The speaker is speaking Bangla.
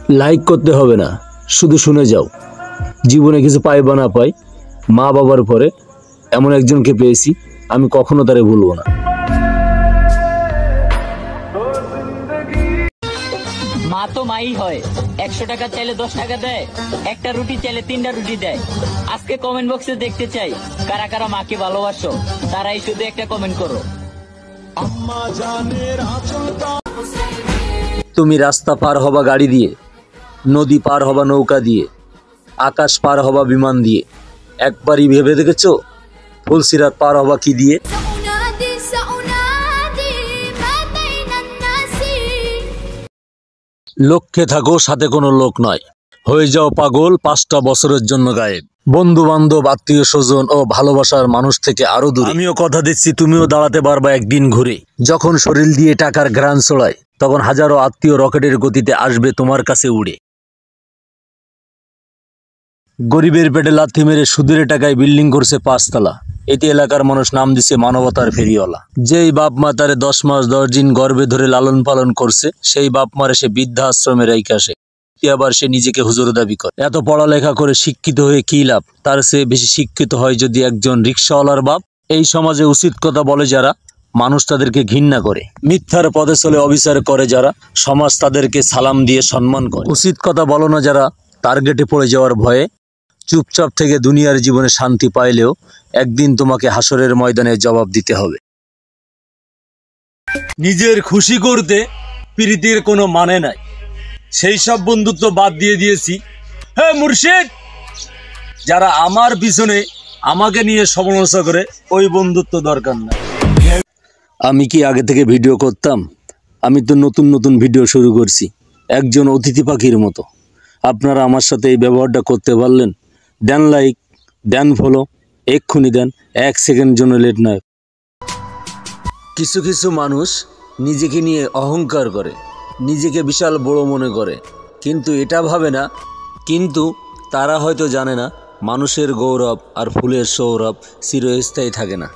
লাইক করতে হবে না, শুধু শুনে যাও। জীবনে কিছু পাই বা না পাই, মা বাবার পরে এমন একজনকে পেয়েছি, আমি কখনো তারে ভুলবো না। মা তো মাই হয়, 100 টাকা চাইলে 10 টাকা দেয়, একটা রুটি চাইলে 3টা রুটি দেয়। আজকে কমেন্ট বক্সে দেখতে চাই কারা কারা মাকে ভালোবাসো, তারাই শুধু একটা কমেন্ট করো। তুমি রাস্তা পার হবা গাড়ি দিয়ে, নদী পার হবা নৌকা দিয়ে, আকাশ পার হবা বিমান দিয়ে, একবারই ভেবে দেখেছো ফুলসিরাত পার হবা কি দিয়ে? লক্ষ্যে থাকো, সাথে কোনো লোক নয়, হয়ে যাও পাগল 5টা বছরের জন্য গায়েব। বন্ধু বান্ধব, আত্মীয় স্বজন ও ভালোবাসার মানুষ থেকে আরো দূরে। আমিও কথা দিচ্ছি, তুমিও দাঁড়াতে পারবা একদিন ঘুরে। যখন শরীর দিয়ে টাকার ঘ্রাণ ছড়ায়, তখন হাজারো আত্মীয় রকেটের গতিতে আসবে তোমার কাছে উড়ে। গরিবের পেটে লাথি মেরে সুদের টাকায় বিল্ডিং করছে 5 তলা, এতে এলাকার মানুষ নাম দিছে মানবতার ফেরিওয়ালা। যেই বাপ মা তারে 10 মাস 10 দিন গর্ভে ধরে লালন পালন করছে, সেই বাপ মারে সে বৃদ্ধাশ্রমে রাইখে আসে, আবার সে নিজেকে হুজুর দাবি করে। এত পড়ালেখা করে শিক্ষিত হয়ে কি লাভ? তার চেয়ে বেশি শিক্ষিত হয় যদি একজন রিক্সাওয়ালার বাপ। এই সমাজে উচিত কথা বলে যারা, মানুষ তাদেরকে ঘৃণা করে। মিথ্যার পথে চলে অবিচার করে যারা, সমাজ তাদেরকে সালাম দিয়ে সম্মান করে। উচিত কথা বলো না যারা, টার্গেটে পড়ে যাওয়ার ভয়ে চুপচাপ থেকে দুনিয়ার জীবনে শান্তি পাইলেও একদিন তোমাকে হাসরের ময়দানে জবাব দিতে হবে। নিজের খুশি করতে প্রীতির কোনো মানে নাই, সেই সব বন্ধুত্ব বাদ দিয়ে দিয়েছি। হ্যাঁ মুর্শিদ, যারা আমার পিছনে আমাকে নিয়ে সমালোচনা করে, ওই বন্ধুত্ব দরকার নাই। আমি কি আগে থেকে ভিডিও করতাম? আমি তো নতুন নতুন ভিডিও শুরু করছি, একজন অতিথি পাখির মতো। আপনারা আমার সাথে এই ব্যবহারটা করতে পারলেন? দেন লাইক, দেন ফলো, এক্ষুনি দেন, 1 সেকেন্ড জন্য লেট নয়। কিছু কিছু মানুষ নিজেকে নিয়ে অহংকার করে, নিজেকে বিশাল বড় মনে করে, কিন্তু এটা ভাবে না, কিন্তু তারা হয়তো জানে না মানুষের গৌরব আর ফুলের সৌরভ চিরস্থায়ী থাকে না।